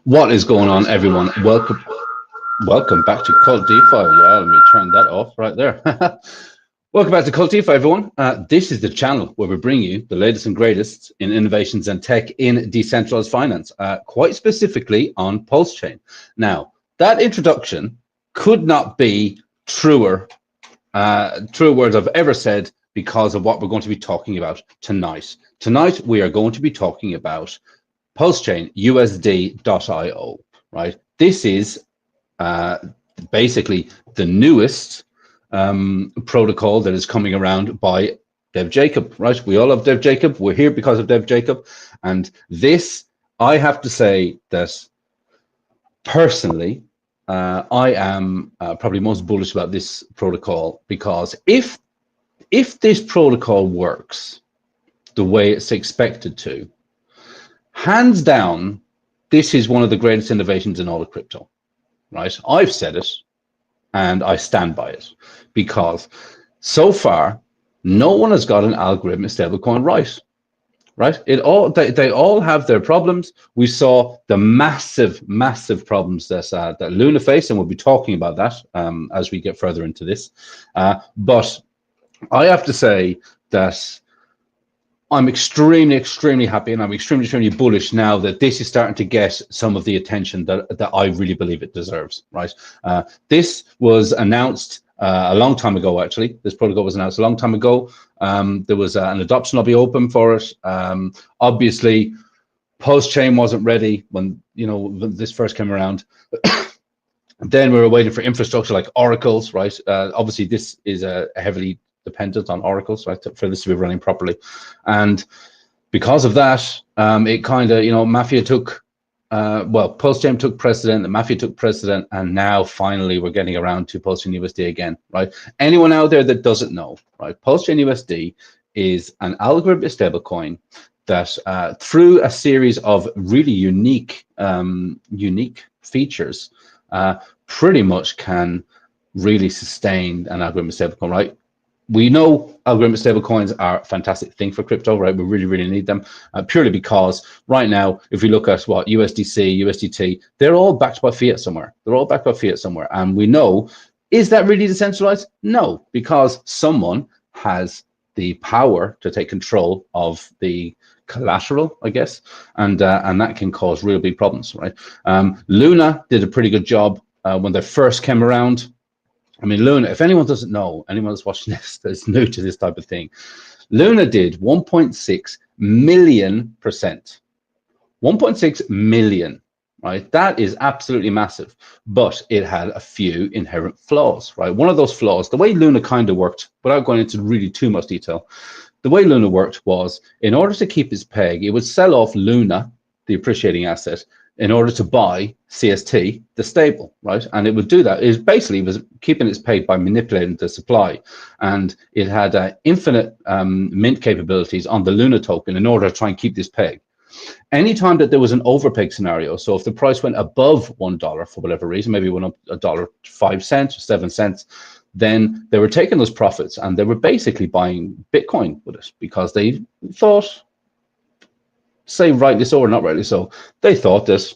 What is going on, everyone? Welcome back to KvltDeFi. Well, let me turn that off right there. Welcome back to KvltDeFi, everyone. This is the channel where we bring you the latest and greatest in innovations and tech in decentralized finance, quite specifically on Pulse Chain. Now, that introduction could not be truer words I've ever said because of what we're going to be talking about tonight. Tonight, we are going to be talking about Pulse Chain USD.io, right? This is basically the newest protocol that is coming around by Dev Jacob, right? We all love Dev Jacob. We're here because of Dev Jacob. And this, I have to say that personally, I am probably most bullish about this protocol, because if this protocol works the way it's expected to, hands down, this is one of the greatest innovations in all of crypto, right? I've said it and I stand by it, because so far, no one has got an algorithmic stablecoin right? They all have their problems. We saw the massive problems that Luna faced, and we'll be talking about that as we get further into this. But I have to say that I'm extremely happy, and I'm extremely bullish now that this is starting to get some of the attention that I really believe it deserves, right? This was announced a long time ago, actually. This protocol was announced a long time ago. There was an adoption lobby open for it. Obviously, Pulse Chain wasn't ready when this first came around. Then we were waiting for infrastructure like oracles, right? Obviously, this is a heavily dependent on oracles, right, for this to be running properly. And because of that, it kind of, Mafia took, Pulse Chain took precedent, the Mafia took precedent, and now finally we're getting around to Pulse Chain USD again, right? Anyone out there that doesn't know, right, Pulse Chain USD is an algorithmic stablecoin that through a series of really unique features, pretty much can really sustain an algorithmic stablecoin, right? We know algorithmic stablecoins are a fantastic thing for crypto, right? We really need them, purely because right now, if we look at what USDC, USDT, they're all backed by fiat somewhere. And we know, is that really decentralized? No, because someone has the power to take control of the collateral, I guess, and that can cause real big problems, right? Luna did a pretty good job when they first came around. I mean, Luna, if anyone doesn't know, anyone that's watching this that's new to this type of thing, Luna did 1.6 million %. 1.6 million, right? That is absolutely massive, but it had a few inherent flaws, right? One of those flaws, the way Luna kind of worked, without going into really too much detail, the way Luna worked was, in order to keep its peg, it would sell off Luna, the appreciating asset, in order to buy CST, the stable, right? And it would do that. It basically was keeping its peg by manipulating the supply. And it had infinite mint capabilities on the Luna token in order to try and keep this peg. Anytime that there was an overpeg scenario, so if the price went above $1 for whatever reason, maybe it went up $1.05 or 7 cents, then they were taking those profits and they were basically buying Bitcoin with it, because they thought, say rightly so or not rightly so, they thought that,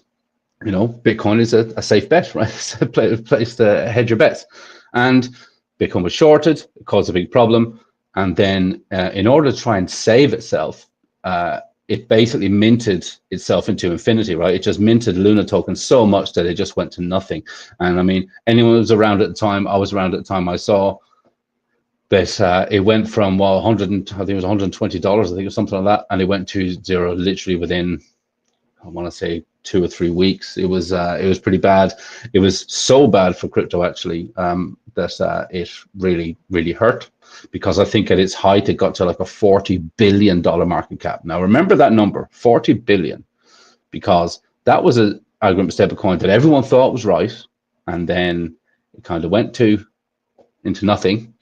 Bitcoin is a safe bet, right? It's a place to hedge your bets. And Bitcoin was shorted, it caused a big problem. And then in order to try and save itself, it basically minted itself into infinity, right? It just minted Luna tokens so much that it just went to nothing. And I mean, anyone who was around at the time, I was around at the time, I saw that it went from, I think it was $120, I think, or something like that, and it went to zero literally within, I want to say, 2 or 3 weeks. It was pretty bad. It was so bad for crypto, actually, that it really hurt, because I think at its height it got to like a $40 billion market cap. Now remember that number, 40 billion, because that was an algorithmic stablecoin that everyone thought was right, and then it kind of went into nothing.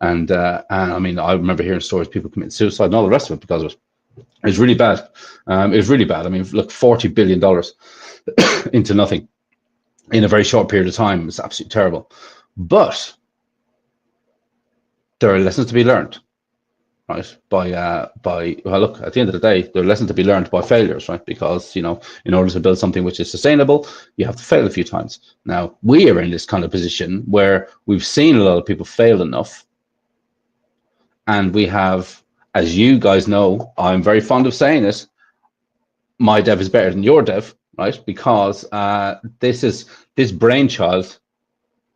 And I mean, I remember hearing stories, people commit suicide and all the rest of it because of it. It was really bad. It was really bad. I mean, look, $40 billion into nothing in a very short period of time. It's absolutely terrible. But there are lessons to be learned. right? Well, look, at the end of the day, there are lessons to be learned by failures, right? Because, you know, in order to build something which is sustainable, you have to fail a few times. Now, we are in this kind of position where we've seen a lot of people fail enough, and we have, as you guys know, I'm very fond of saying this, my dev is better than your dev, right? Because this brainchild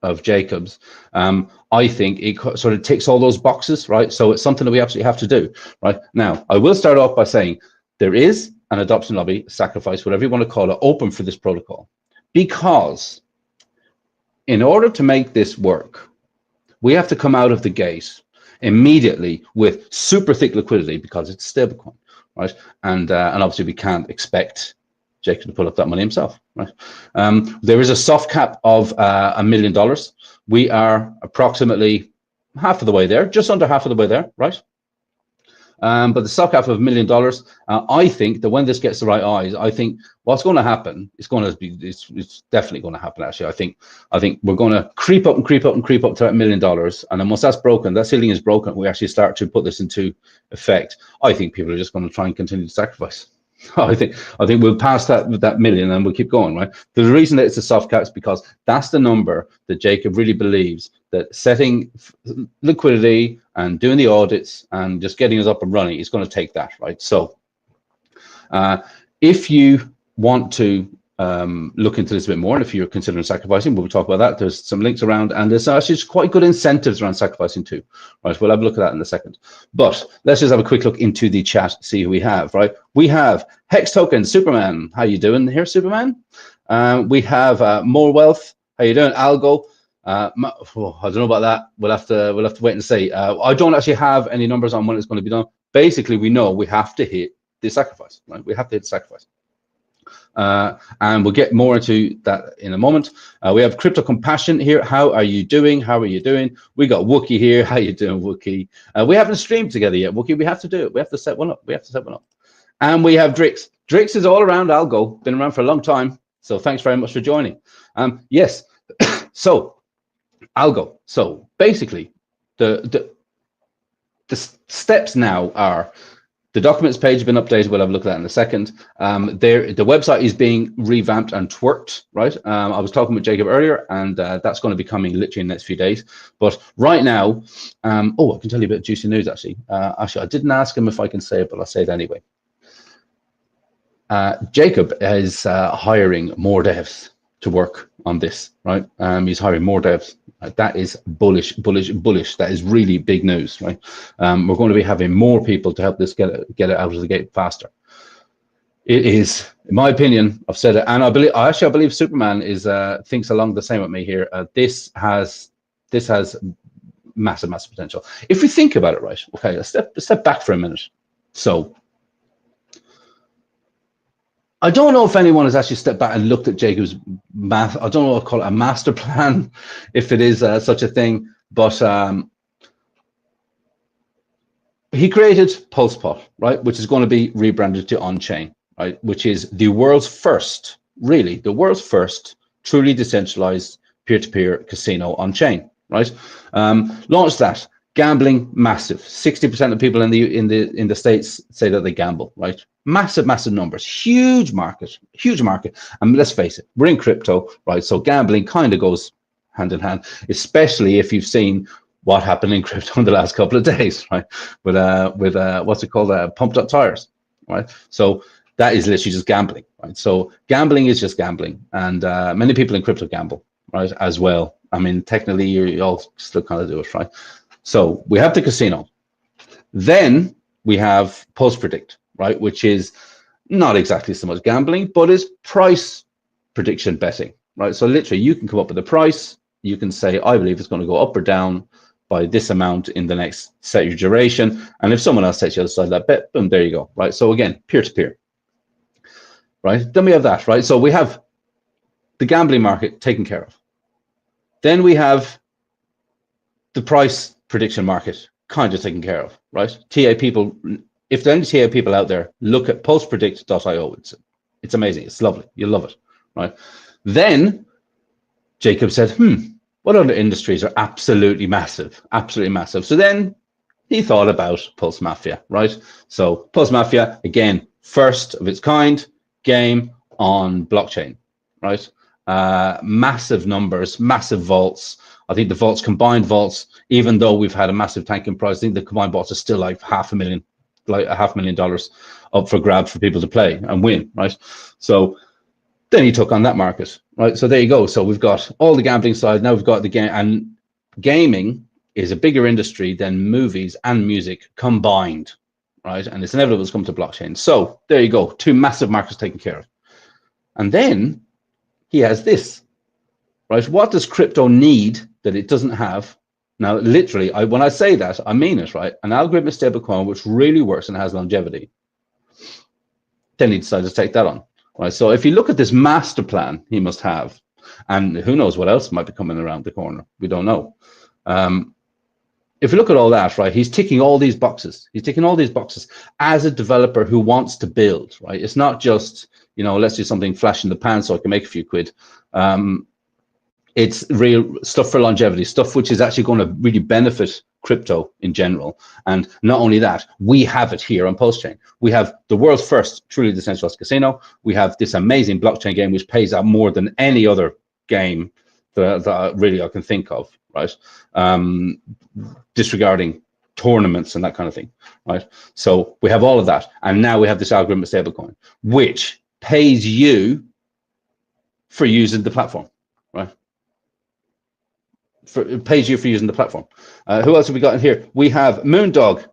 of Jacob's, I think it sort of ticks all those boxes, right? So it's something that we absolutely have to do, right? Now, I will start off by saying there is an adoption lobby, sacrifice, whatever you want to call it, open for this protocol, because in order to make this work, we have to come out of the gate immediately with super thick liquidity because it's stablecoin, right? And obviously we can't expect Jacob to pull up that money himself, right? There is a soft cap of $1 million. We are approximately half of the way there, just under half of the way there, right? But the soft cap of $1 million, I think that when this gets the right eyes, I think what's going to happen is going to be, it's definitely going to happen. Actually, I think we're going to creep up and creep up and creep up to that $1 million, and then once that's broken, that ceiling is broken, we actually start to put this into effect. I think people are just going to try and continue to sacrifice. I think we'll pass that million and we'll keep going, right? The reason that it's a soft cap is because that's the number that Jacob really believes that setting liquidity and doing the audits and just getting us up and running is going to take that, right? So if you want to look into this a bit more, and if you're considering sacrificing, we'll talk about that. There's some links around, and there's actually quite good incentives around sacrificing too, right? We'll have a look at that in a second. But let's just have a quick look into the chat, see who we have, right? We have Hex Token, Superman. How you doing here, Superman? We have More Wealth. How you doing, Algo? I don't know about that. We'll have to wait and see. I don't actually have any numbers on when it's going to be done. Basically, we know we have to hit the sacrifice, right? We have to hit the sacrifice. And we'll get more into that in a moment. We have Crypto Compassion here. How are you doing? How are you doing? We got Wookie here. How you doing, Wookie? We haven't streamed together yet, Wookie. We have to do it. We have to set one up. And we have Drix. Drix is all around Algo. Been around for a long time. So thanks very much for joining. Yes. So Algo. So basically, the steps now are: the documents page has been updated. We'll have a look at that in a second. The website is being revamped and twerked, right? I was talking with Jacob earlier, and that's going to be coming literally in the next few days. But right now, I can tell you a bit of juicy news, actually. Actually, I didn't ask him if I can say it, but I'll say it anyway. Jacob is hiring more devs to work on this, right? He's hiring more devs. That is bullish. That is really big news, right? We're going to be having more people to help this get it out of the gate faster. It is, in my opinion, I've said it, and I believe Superman is thinks along the same with me here. This has massive potential. If we think about it, right? Okay, let's step back for a minute. So I don't know if anyone has actually stepped back and looked at Jacob's math. I don't know what to call it, a master plan, if it is such a thing. But he created PulsePot, right, which is going to be rebranded to On-Chain, right, which is the world's first, really, the world's first truly decentralized peer-to-peer casino on-chain, right? Launched that. Gambling, massive. 60% of people in the States say that they gamble, right? Massive numbers, huge market. And let's face it, we're in crypto, right? So gambling kind of goes hand in hand, especially if you've seen what happened in crypto in the last couple of days, right? With what's it called, pumped up tires, right? So that is literally just gambling, right? So gambling is just gambling, and many people in crypto gamble, right, as well. I mean, technically, you all still kind of do it, right? So we have the casino. Then we have Pulse Predict, right, which is not exactly so much gambling, but is price prediction betting, right? So literally, you can come up with a price. You can say, I believe it's going to go up or down by this amount in the next set your duration. And if someone else sets you outside that bet, boom, there you go, right? So again, peer-to-peer, right? Then we have that, right? So we have the gambling market taken care of. Then we have the price prediction market kind of taken care of, right? TA people, if there are any TA people out there, look at pulsepredict.io. It's amazing. It's lovely. You'll love it, right? Then Jacob said, what other industries are absolutely massive? So then he thought about Pulse Mafia, right? So Pulse Mafia, again, first of its kind game on blockchain, right? Massive numbers, massive vaults. I think the vaults, combined vaults, even though we've had a massive tank in price, I think the combined vaults are still like $500,000 up for grabs for people to play and win, right? So then he took on that market, right? So there you go. So we've got all the gambling side. Now we've got the game, and gaming is a bigger industry than movies and music combined, right? And it's inevitable to come to blockchain. So there you go. Two massive markets taken care of. And then he has this, right? What does crypto need that it doesn't have? Now, literally, when I say that, I mean it, right? An algorithmic stablecoin which really works and has longevity. Then he decided to take that on, right? So if you look at this master plan he must have, and who knows what else might be coming around the corner, we don't know. If you look at all that, right, he's ticking all these boxes. He's ticking all these boxes as a developer who wants to build, right? It's not just, you know, let's do something flash in the pan so I can make a few quid. It's real stuff for longevity, stuff which is actually going to really benefit crypto in general. And not only that, we have it here on PulseChain. We have the world's first truly decentralized casino. We have this amazing blockchain game which pays out more than any other game that really I can think of, right? Disregarding tournaments and that kind of thing, right? So we have all of that. And now we have this algorithmic stablecoin, which pays you for using the platform, right? It pays you for using the platform. Who else have we got in here? We have Moondog.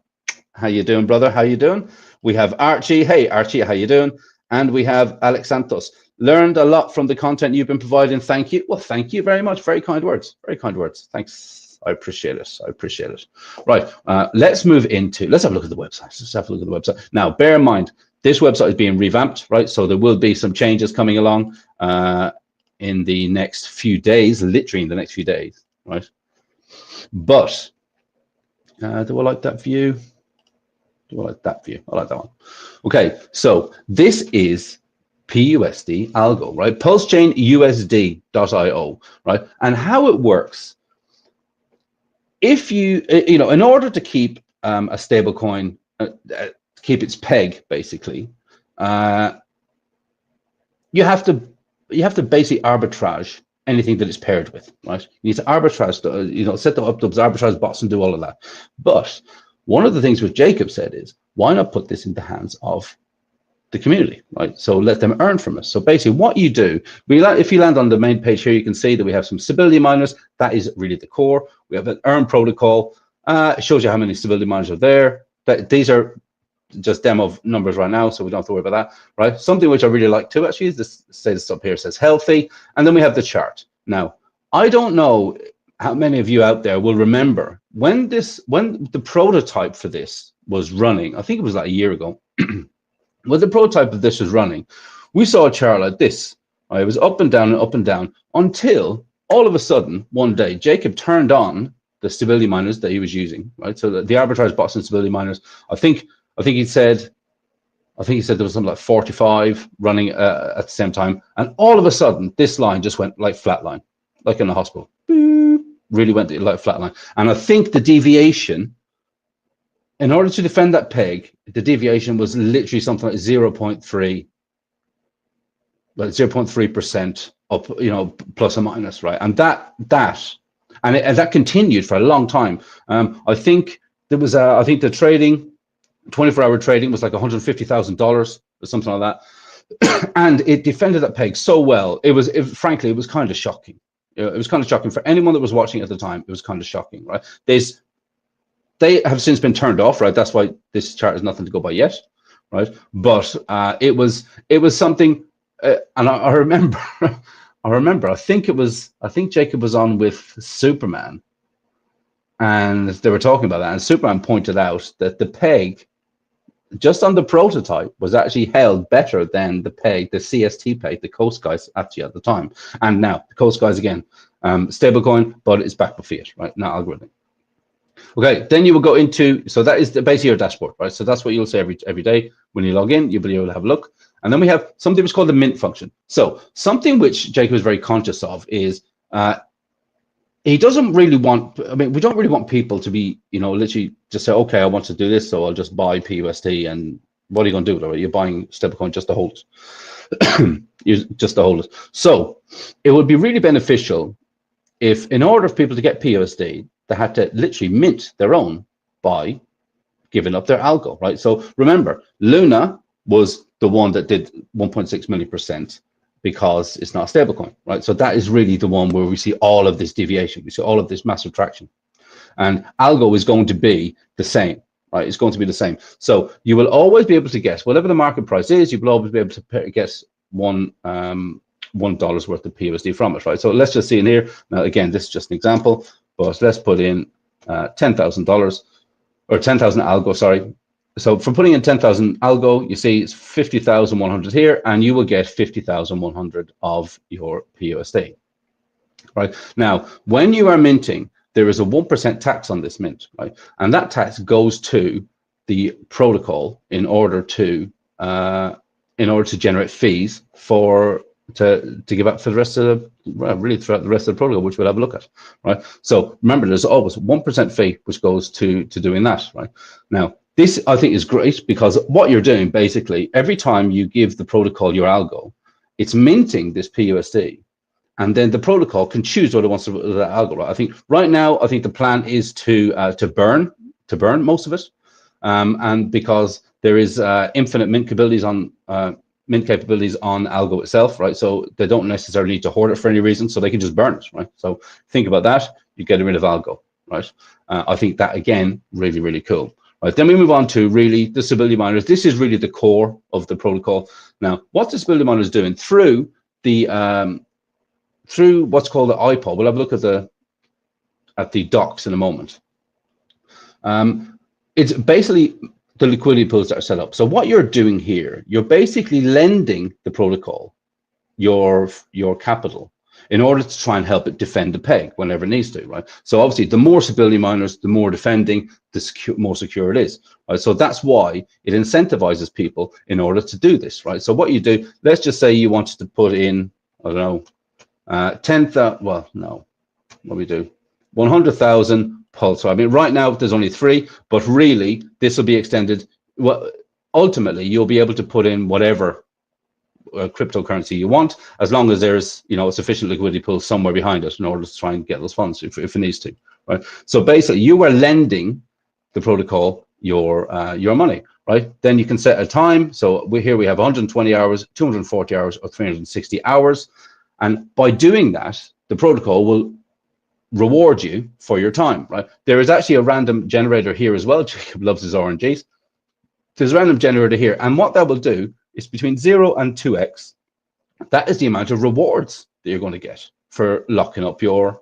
How you doing, brother? How you doing? We have Archie. Hey, Archie, how you doing? And we have Alex Santos. Learned a lot from the content you've been providing. Thank you. Well, thank you very much. Very kind words. Very kind words. Thanks. I appreciate it. I appreciate it. Right. Let's move into, let's have a look at the website. Let's have a look at the website. Now, bear in mind, this website is being revamped, right? So there will be some changes coming along in the next few days, literally in the next few days, right? But do I like that view? Do I like that view? I like that one. Okay, so this is PUSD algo, right? PulseChain USD.io, right? And how it works, if you know, in order to keep a stable coin, keep its peg, basically, you have to basically arbitrage anything that it's paired with, right? You need to arbitrage, you know, set up those arbitrage bots and do all of that. But one of the things which Jacob said is, why not put this in the hands of the community, right? So let them earn from us. So basically what you do, if you land on the main page here, you can see that we have some stability miners. That is really the core. We have an earn protocol. It shows you how many stability miners are there. These are just demo numbers right now, so we don't have to worry about that, right? Something which I really like too, actually, is this status up here says healthy, and then we have the chart. Now, I don't know how many of you out there will remember when the prototype for this was running. I think it was like a year ago. When the prototype of this was running, we saw a chart like this. Right? It was up and down until all of a sudden one day Jacob turned on the stability miners that he was using. Right, so the arbitrage bots and stability miners. I think he said there was something like 45 running at the same time, and all of a sudden this line just went like flatline, like in the hospital. Boop, really went like flatline, and I think the deviation, in order to defend that peg, the deviation was literally something like 0.3, like 0.3% up, you know, plus or minus, right? And that continued for a long time. I think there was I think the trading, 24-hour trading was like $150,000 or something like that, and it defended that peg so well. Frankly, it was kind of shocking. It was kind of shocking for anyone that was watching at the time. It was kind of shocking, right? They have since been turned off, right? That's why this chart is nothing to go by yet, right? But it was something, and I remember, I think Jacob was on with Superman, and they were talking about that, and Superman pointed out that the peg, just on the prototype, was actually held better than the peg, the CST peg, the Coast Guys actually at the time, and now the Coast Guys again, stablecoin, but it's backed by fiat, right? Not algorithmic. Okay, then you will go into, so that is basically your dashboard, right? So that's what you'll see every day when you log in. You'll be able to have a look. And then we have something which is called the mint function. So something which Jacob is very conscious of is he doesn't really want, I mean, we don't really want people to be, you know, literally just say, okay, I want to do this, so I'll just buy PUSD, and what are you going to do with it? You're buying stablecoin just to hold it. Just to hold it. So it would be really beneficial if, in order for people to get PUSD, they had to literally mint their own by giving up their algo, right? So remember, Luna was the one that did 1.6 million% because it's not a stablecoin, right? So that is really the one where we see all of this deviation. We see all of this massive traction. And algo is going to be the same, right? It's going to be the same. So you will always be able to guess whatever the market price is. You will always be able to guess $1 worth of PUSD from it, right? So let's just see in here. Now, again, this is just an example, but let's put in $10,000 or 10,000 algo, sorry. So for putting in 10,000 algo, you see it's 50,100 here, and you will get 50,100 of your PUSD, right? Now, when you are minting, there is a 1% tax on this mint, right? And that tax goes to the protocol in order to generate fees to give up for the rest of the, well, really throughout the rest of the protocol, which we'll have a look at, right? So remember, there's always 1% fee which goes to doing that, right? Now, this I think is great, because what you're doing basically, every time you give the protocol your algo, it's minting this PUSD, and then the protocol can choose what it wants to do with that algo, right? I think right now, I think the plan is to burn most of it, and because there is infinite mint capabilities on algo itself, right? So they don't necessarily need to hoard it for any reason, so they can just burn it, right? So think about that, you get rid of algo, right? I think that, again, really, really cool. Right, then we move on to really the stability miners. This is really the core of the protocol. Now, what the stability miner is doing through the through what's called the iPod. We'll have a look at the docs in a moment. It's basically the liquidity pools that are set up. So what you're doing here, you're basically lending the protocol your capital in order to try and help it defend the peg whenever it needs to, right? So obviously, the more stability miners, the more defending, the more secure it is, right? So that's why it incentivizes people in order to do this, right? So what you do, let's just say you wanted to put in, I don't know, 10,000, well, no, what do we do? 100,000 pulse. So I mean, right now there's only 3, but really this will be extended. Well, ultimately, you'll be able to put in whatever cryptocurrency you want, as long as there's, you know, a sufficient liquidity pool somewhere behind it in order to try and get those funds if it needs to, right? So basically, you are lending the protocol your money, right? Then you can set a time. So we have 120 hours, 240 hours, or 360 hours, and by doing that, the protocol will reward you for your time, right? There is actually a random generator here as well. Jacob loves his RNGs. There's a random generator here, and what that will do is between 0 and 2x. That is the amount of rewards that you're going to get for locking up your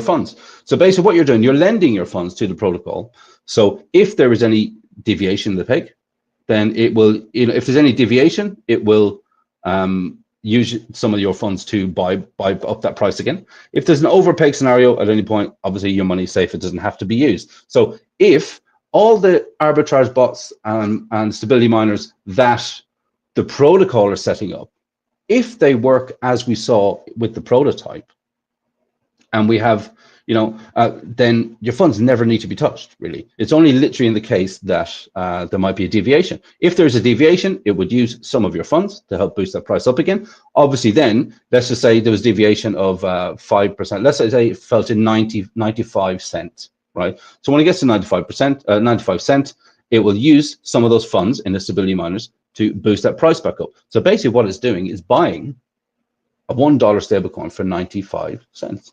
funds. So basically, what you're doing, you're lending your funds to the protocol. So if there is any deviation in the peg, then it will, you know, if there's any deviation, it will use some of your funds to buy up that price again. If there's an overpeg scenario at any point, obviously your money's safe. It doesn't have to be used. So if all the arbitrage bots and stability miners that the protocol are setting up, if they work as we saw with the prototype, and we have, you know, then your funds never need to be touched, really. It's only literally in the case that there might be a deviation. If there's a deviation, it would use some of your funds to help boost that price up again. Obviously, then, let's just say there was deviation of 5%. Let's say it fell to 95 cents, right? So when it gets to 95 cents, it will use some of those funds in the stability miners to boost that price back up. So basically what it's doing is buying a $1 stablecoin for 95 cents,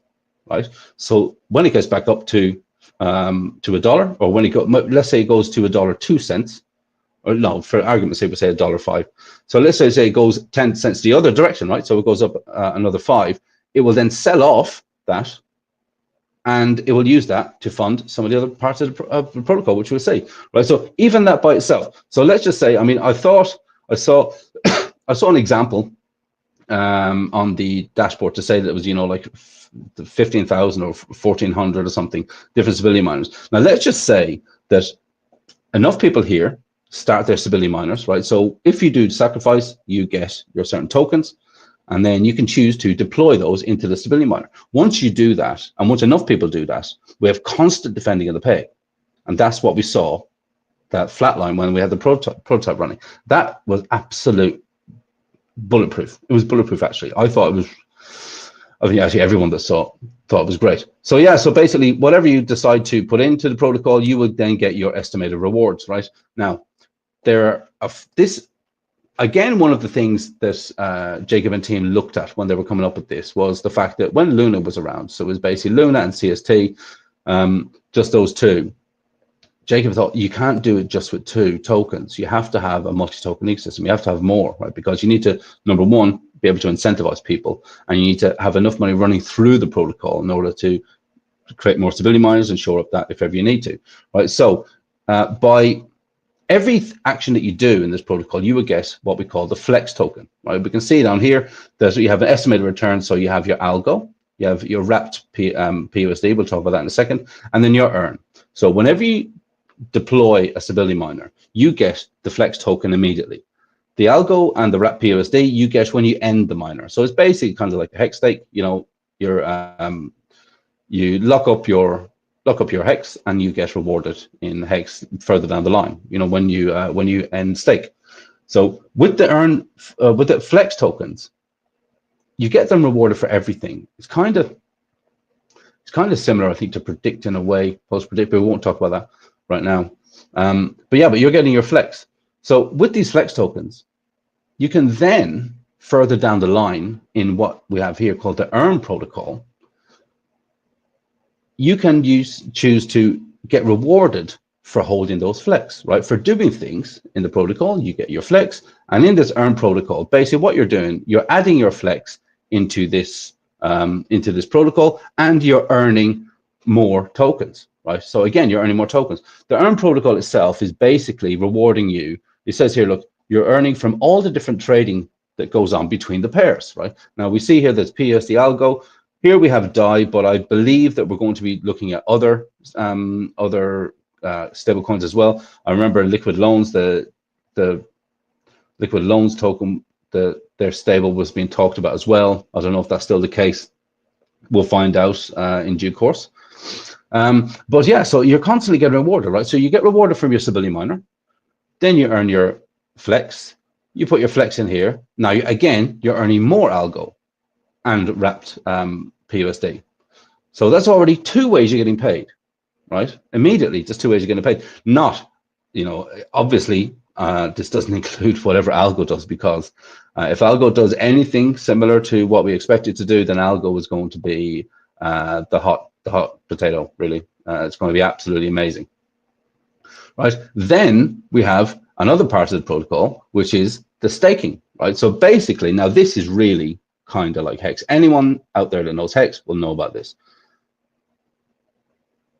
right? So when it gets back up to $1, or when let's say it goes to $1.02, or no, for argument's sake, we say $1.05. So let's say it goes 10 cents the other direction, right? So it goes up another 5. It will then sell off that, and it will use that to fund some of the other parts of the protocol, which we'll see, right? So even that by itself. So let's just say, I mean, I saw an example on the dashboard to say that it was, you know, like 15,000 or 1,400 or something different stability miners. Now let's just say that enough people here start their stability miners, right? So if you do sacrifice, you get your certain tokens. And then you can choose to deploy those into the stability miner. Once you do that, and once enough people do that, we have constant defending of the peg. And that's what we saw, that flat line when we had the prototype running. That was absolute bulletproof. It was bulletproof, actually. I think actually everyone that saw it thought it was great. So yeah, so basically whatever you decide to put into the protocol, you would then get your estimated rewards, right? Now, again, one of the things that Jacob and team looked at when they were coming up with this was the fact that when Luna was around, so it was basically Luna and CST, just those two, Jacob thought you can't do it just with 2 tokens. You have to have a multi-token ecosystem. You have to have more, right? Because you need to, number one, be able to incentivize people, and you need to have enough money running through the protocol in order to create more stability miners and shore up that if ever you need to, right? So by every action that you do in this protocol, you would get what we call the flex token, right? We can see down here that you have an estimated return. So you have your algo, you have your wrapped PUSD, we'll talk about that in a second, and then your earn. So whenever you deploy a stability miner, you get the flex token immediately. The algo and the wrapped PUSD you get when you end the miner. So it's basically kind of like a hex stake. You know, you lock up your hex and you get rewarded in hex further down the line, you know, when you end stake. So with the flex tokens, you get them rewarded for everything. It's kind of similar, I think, to predict in a way, post predict, but we won't talk about that right now. But you're getting your flex. So with these flex tokens, you can then further down the line in what we have here called the earn protocol, you can choose to get rewarded for holding those flex, right? For doing things in the protocol, you get your flex. And in this earn protocol, basically what you're doing, you're adding your flex into this protocol, and you're earning more tokens, right? So again, you're earning more tokens. The earn protocol itself is basically rewarding you. It says here, look, you're earning from all the different trading that goes on between the pairs, right? Now we see here there's PUSD algo. Here we have DAI, but I believe that we're going to be looking at other stable coins as well. I remember liquid loans, the liquid loans token, their stable was being talked about as well. I don't know if that's still the case. We'll find out in due course. But yeah, so you're constantly getting rewarded, right? So you get rewarded from your stability miner, then you earn your flex. You put your flex in here. Now, again, you're earning more algo and wrapped PUSD. So that's already 2 ways you're getting paid, right? Immediately, just 2 ways you're getting paid. Not, you know, obviously, this doesn't include whatever algo does, because if algo does anything similar to what we expect it to do, then algo is going to be the hot potato, really. It's going to be absolutely amazing, right? Then we have another part of the protocol, which is the staking, right? So basically, now this is really kind of like Hex. Anyone out there that knows Hex will know about this.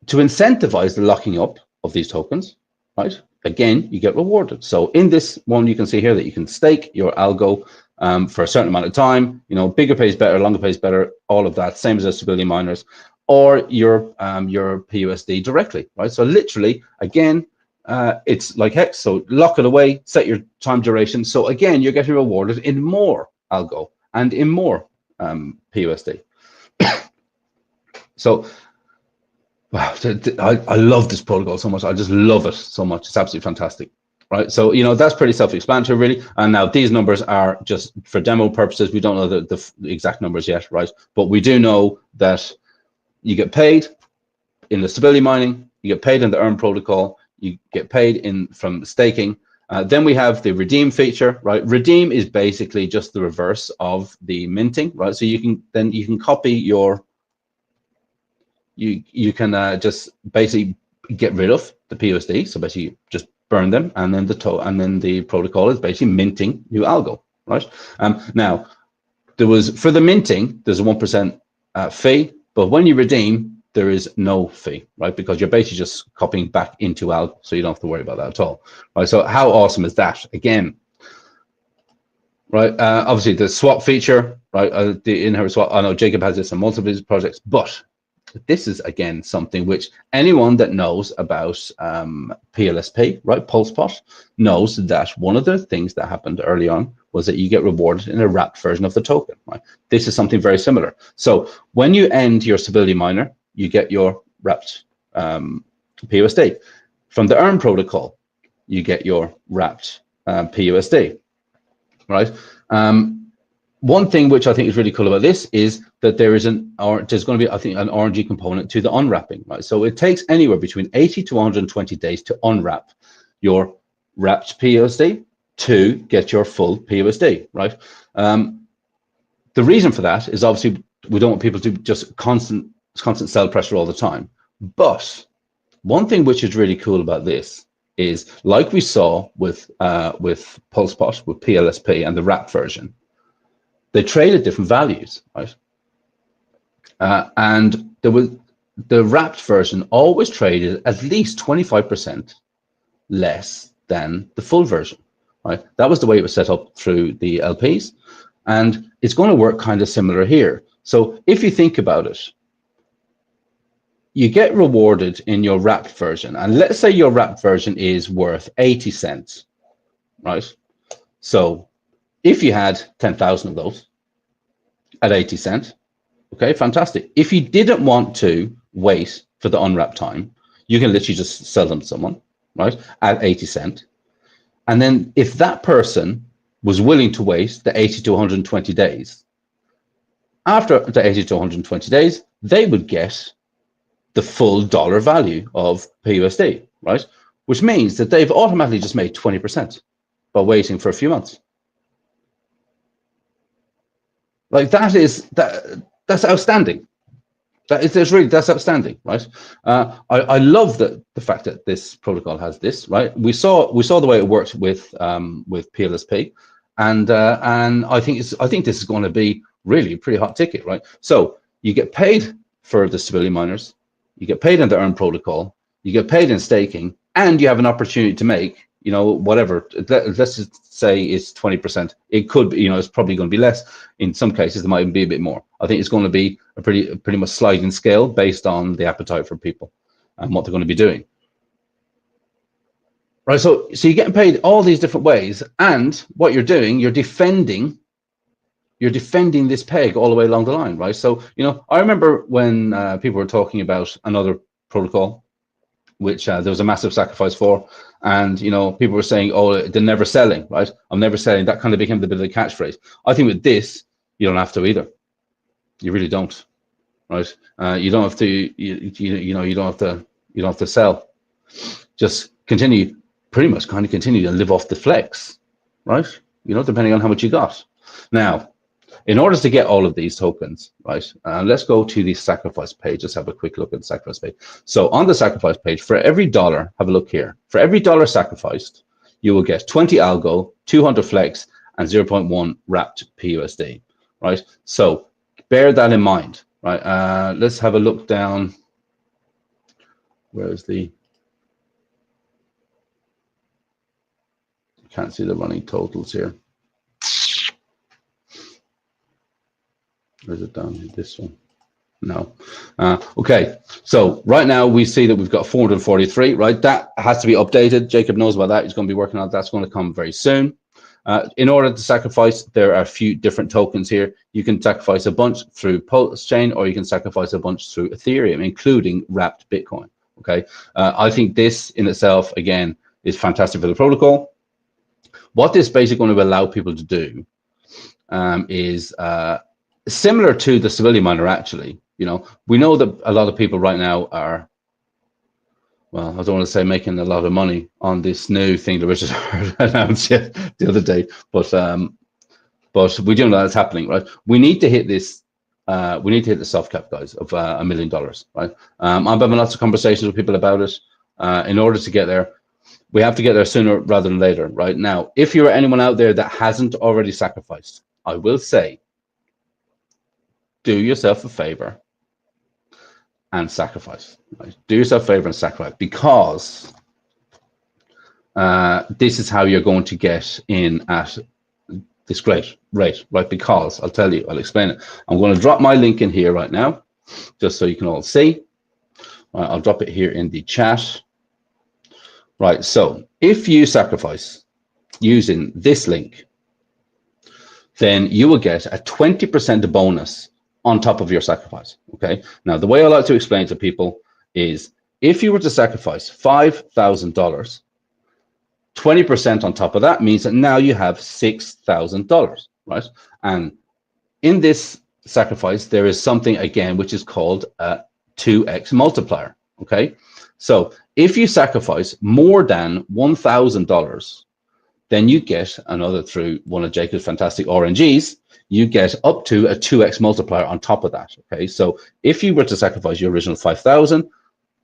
To incentivize the locking up of these tokens, right? Again, you get rewarded. So in this one, you can see here that you can stake your algo for a certain amount of time. You know, bigger pays better, longer pays better, all of that, same as the stability miners, or your PUSD directly, right? So literally, again, it's like Hex. So lock it away, set your time duration. So again, you're getting rewarded in more algo and in more PUSD. So, wow, I love this protocol so much. I just love it so much. It's absolutely fantastic, right? So, you know, that's pretty self-explanatory, really. And now these numbers are just for demo purposes. We don't know the exact numbers yet, right? But we do know that you get paid in the stability mining, you get paid in the earn protocol, you get paid from staking. Then we have the redeem feature, right? Redeem is basically just the reverse of the minting, right? So you can copy your, you can just basically get rid of the PUSD. So basically just burn them, and then the protocol is basically minting new algo, right? Now for the minting, there's a 1% fee, but when you redeem, there is no fee, right? Because you're basically just copying back into algo, so you don't have to worry about that at all, right? So how awesome is that? Again, right? Obviously the swap feature, right? The inherit swap. I know Jacob has this on multiple of his projects, but this is again something which anyone that knows about PLSP, right, pulse pot, knows that one of the things that happened early on was that you get rewarded in a wrapped version of the token, right? This is something very similar. So when you end your stability miner, you get your wrapped PUSD. From the earn protocol, you get your wrapped PUSD, right? One thing which I think is really cool about this is that there's going to be, I think, an RNG component to the unwrapping, right? So it takes anywhere between 80 to 120 days to unwrap your wrapped PUSD to get your full PUSD, right? The reason for that is obviously we don't want people to just constant sell pressure all the time. But one thing which is really cool about this is, like we saw with PulsePot, with PLSP and the wrapped version, they traded different values, right? And there was the wrapped version always traded at least 25% less than the full version, right? That was the way it was set up through the LPs, and it's going to work kind of similar here. So if you think about it, you get rewarded in your wrapped version, and let's say your wrapped version is worth 80 cents, right? So if you had 10,000 of those at 80 cents, okay, fantastic. If you didn't want to wait for the unwrap time, you can literally just sell them to someone, right, at 80 cents. And then if that person was willing to wait the 80 to 120 days, after the 80 to 120 days, they would get the full dollar value of PUSD, right? Which means that they've automatically just made 20% by waiting for a few months. Like that's outstanding. That's outstanding, right? I love the fact that this protocol has this, right? We saw the way it worked with PLSP, and I think this is going to be really a pretty hot ticket, right? So you get paid for the stability miners, you get paid in the earn protocol, you get paid in staking, and you have an opportunity to make, you know, whatever. Let's just say it's 20%. It could be, you know, it's probably going to be less. In some cases, there might even be a bit more. I think it's going to be a pretty much sliding scale based on the appetite for people and what they're going to be doing. Right. So you're getting paid all these different ways, and what you're doing, you're defending this peg all the way along the line, right? So, you know, I remember when people were talking about another protocol, which there was a massive sacrifice for, and, you know, people were saying, oh, they're never selling, right? I'm never selling. That kind of became the bit of the catchphrase. I think with this, you don't have to either. You really don't, right? You don't have to, you don't have to sell. Just pretty much continue to live off the flex, right? You know, depending on how much you got. Now, in order to get all of these tokens, right, let's go to the sacrifice page. Let's have a quick look at the sacrifice page. So on the sacrifice page, for every dollar, have a look here. For every dollar sacrificed, you will get 20 algo, 200 flex, and 0.1 wrapped PUSD, right? So bear that in mind, right? Let's have a look down. Where's the? Can't see the running totals here. Or is it down here? This one? No. Okay. So right now we see that we've got 443, right? That has to be updated. Jacob knows about that. He's going to be working on that. That's going to come very soon. In order to sacrifice, there are a few different tokens here. You can sacrifice a bunch through Pulse Chain, or you can sacrifice a bunch through Ethereum, including wrapped Bitcoin. Okay. I think this in itself, again, is fantastic for the protocol. What this basically going to allow people to do is similar to the stability miner, actually. You know, we know that a lot of people right now are, well, I don't want to say making a lot of money on this new thing that Richard announced the other day, but we do know that's happening, right? We need to hit this. We need to hit the soft cap, guys, of $1 million, right? I'm having lots of conversations with people about it. In order to get there, we have to get there sooner rather than later, right? Now, if you're anyone out there that hasn't already sacrificed, I will say, do yourself a favor and sacrifice. Right? Do yourself a favor and sacrifice, because this is how you're going to get in at this great rate, right? Because I'll tell you, I'll explain it. I'm going to drop my link in here right now. just so you can all see. Right, I'll drop it here in the chat. Right, so if you sacrifice using this link, then you will get a 20% bonus on top of your sacrifice, okay? Now, the way I like to explain to people is if you were to sacrifice $5,000, 20% on top of that means that now you have $6,000, right? And in this sacrifice, there is something, again, which is called a 2x multiplier, okay? So if you sacrifice more than $1,000, then you get another, through one of Jacob's fantastic RNGs, you get up to a 2x multiplier on top of that, okay? So if you were to sacrifice your original 5,000,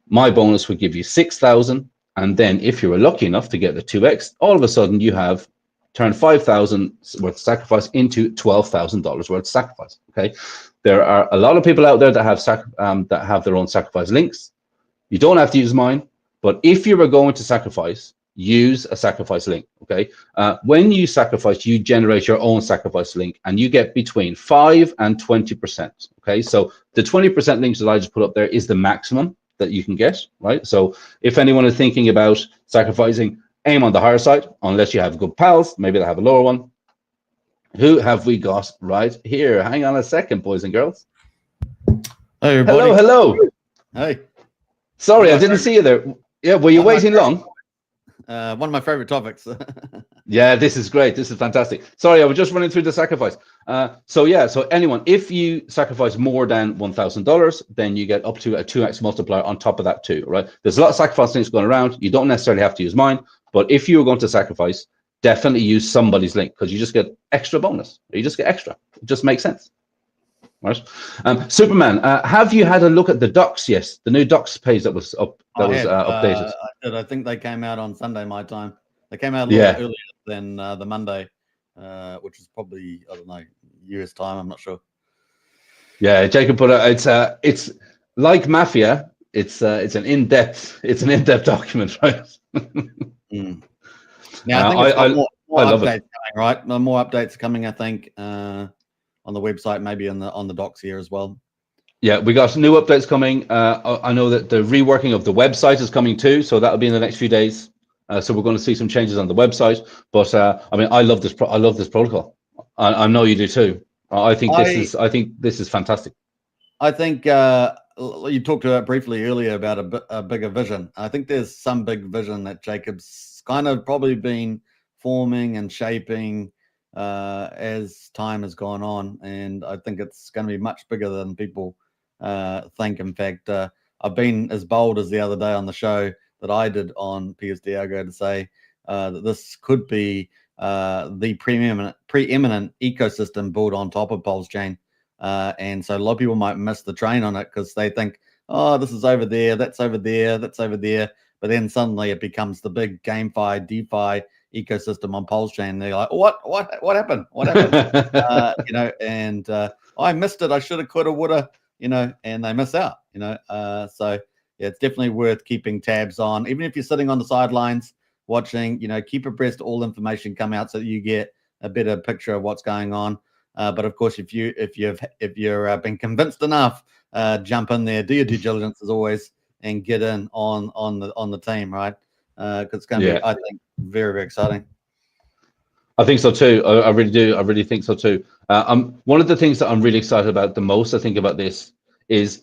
my bonus would give you 6,000, and then if you were lucky enough to get the 2x, all of a sudden you have turned 5,000 worth of sacrifice into $12,000 worth of sacrifice, okay? There are a lot of people out there that have their own sacrifice links. You don't have to use mine, but if you were going to sacrifice, use a sacrifice link, okay? When you sacrifice, you generate your own sacrifice link, and you get between 5 and 20%, okay? So the 20% links that I just put up there is the maximum that you can get, right? So if anyone is thinking about sacrificing, aim on the higher side, unless you have good pals, maybe they have a lower one. Who have we got right here? Hang on a second, boys and girls. Hey, everybody. Hello, hello. Hey. Sorry, I didn't see you there. Yeah, were you waiting long? One of my favorite topics. Yeah, this is great. This is fantastic. Sorry, I was just running through the sacrifice. So anyone, if you sacrifice more than $1,000, then you get up to a 2x multiplier on top of that too, right? There's a lot of sacrifice links going around. You don't necessarily have to use mine, but if you were going to sacrifice, definitely use somebody's link, because you just get extra bonus. You just get extra. It just makes sense. Right. Superman, have you had a look at the docs? Yes, the new docs page that was up, updated. I did. I think they came out on Sunday my time. They came out a little bit earlier than the Monday, which is probably, I don't know, US time. I'm not sure. Yeah, Jacob put it. It's like Mafia. It's an in-depth document, right? Now I think more love updates it. coming, right? More updates are coming, I think, on the website, maybe on the docs here as well. Yeah, we got new updates coming. I know that the reworking of the website is coming too, so that'll be in the next few days. So we're going to see some changes on the website. But I mean, I love this protocol. I know you do too. I think this is fantastic. I think you talked about briefly earlier about a bigger vision. I think there's some big vision that Jacob's kind of probably been forming and shaping as time has gone on, and I think it's going to be much bigger than people think. In fact, I've been as bold as the other day on the show that I did on PS Diego to say that this could be the preeminent ecosystem built on top of Pulse Chain, and so a lot of people might miss the train on it because they think, oh, this is over there, that's over there, that's over there, but then suddenly it becomes the big GameFi, DeFi ecosystem on Pulse Chain. They're like, what happened? What happened? And I missed it. I shoulda, coulda, woulda, and they miss out, so yeah, it's definitely worth keeping tabs on. Even if you're sitting on the sidelines watching, keep abreast of all information come out so that you get a better picture of what's going on. But of course, if you're been convinced enough, jump in there, do your due diligence as always, and get in on the team, right? Because it's going to be, I think, very, very exciting. I think so too. I really do. I really think so too. One of the things that I'm really excited about the most, I think, about this is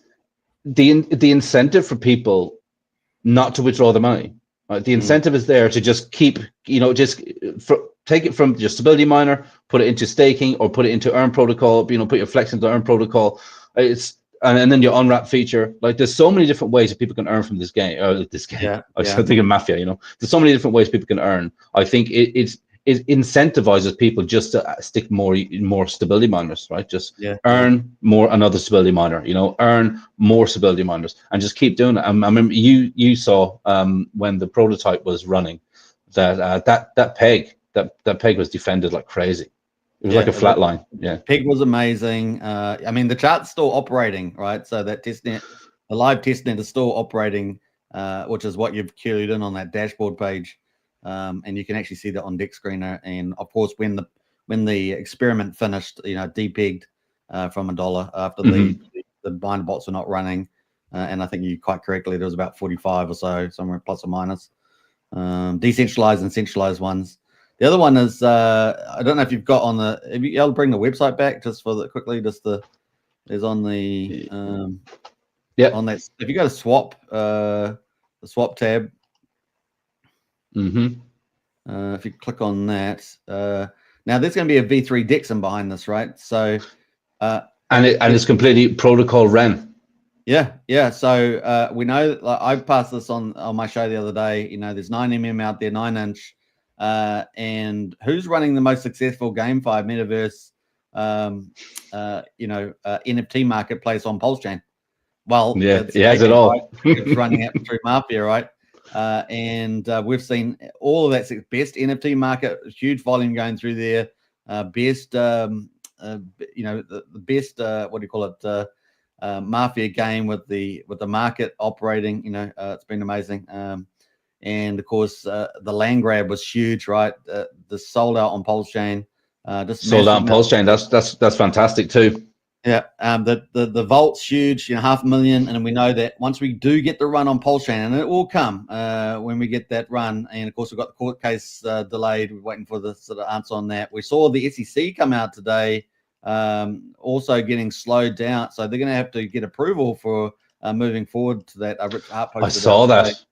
the incentive for people not to withdraw the money. Right? The incentive is there to just keep, take it from your stability miner, put it into staking, or put it into Earn protocol. Put your flex into Earn protocol. And then your unwrap feature. Like, there's so many different ways that people can earn from this game. Yeah, I was thinking Mafia. There's so many different ways people can earn. I think it incentivizes people just to stick more stability miners, right? Just earn more another stability miner. Earn more stability miners, and just keep doing it. I remember you saw when the prototype was running that that peg was defended like crazy. It was like a flat line. Yeah. Peg was amazing. I mean, the chart's still operating, right? So that testnet, the live testnet is still operating, which is what you've queued in on that dashboard page. And you can actually see that on Deck Screener. And of course, when the experiment finished, depegged from $1 after the the binder bots were not running. And I think you quite correctly, there was about 45 or so, somewhere plus or minus. Decentralized and centralized ones. The other one is, I don't know if you've got on the, if you'll bring the website back just for the quickly, just the, there's on the, yeah, on that, if you go to swap, the swap tab, if you click on that, now there's going to be a V3 Dexon behind this, right? So, and it's completely protocol ren. Yeah. So we know, like, I passed this on my show the other day. You know, there's 9mm out there, 9-inch, and who's running the most successful GameFi metaverse, NFT marketplace on Pulse Chain? Well, yeah, it has it all. Right? It's running it through Mafia, right? And we've seen all of that best NFT market, huge volume going through there. Best, the best, what do you call it? Mafia game with the market operating. You know, it's been amazing. And of course, the land grab was huge, right? The sold out on Pulse Chain. Just sold out on Pulse Chain. That's fantastic too. Yeah, the vault's huge, 500,000, and we know that once we do get the run on Pulse Chain, and it will come when we get that run, and of course we've got the court case delayed. We're waiting for the sort of answer on that. We saw the SEC come out today, also getting slowed down, so they're going to have to get approval for moving forward to that. I saw that.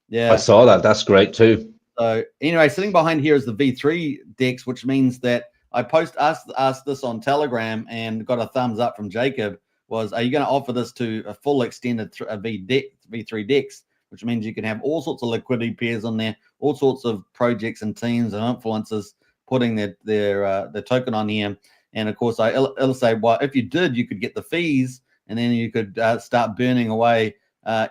Yeah, I saw that. That's great too. So anyway, sitting behind here is the V3 Dex, which means that I asked this on Telegram and got a thumbs up from Jacob. Was, are you going to offer this to a full extended V3 Dex, which means you can have all sorts of liquidity pairs on there, all sorts of projects and teams and influencers putting their token on here. And of course, I illustrate, well, if you did, you could get the fees, and then you could start burning away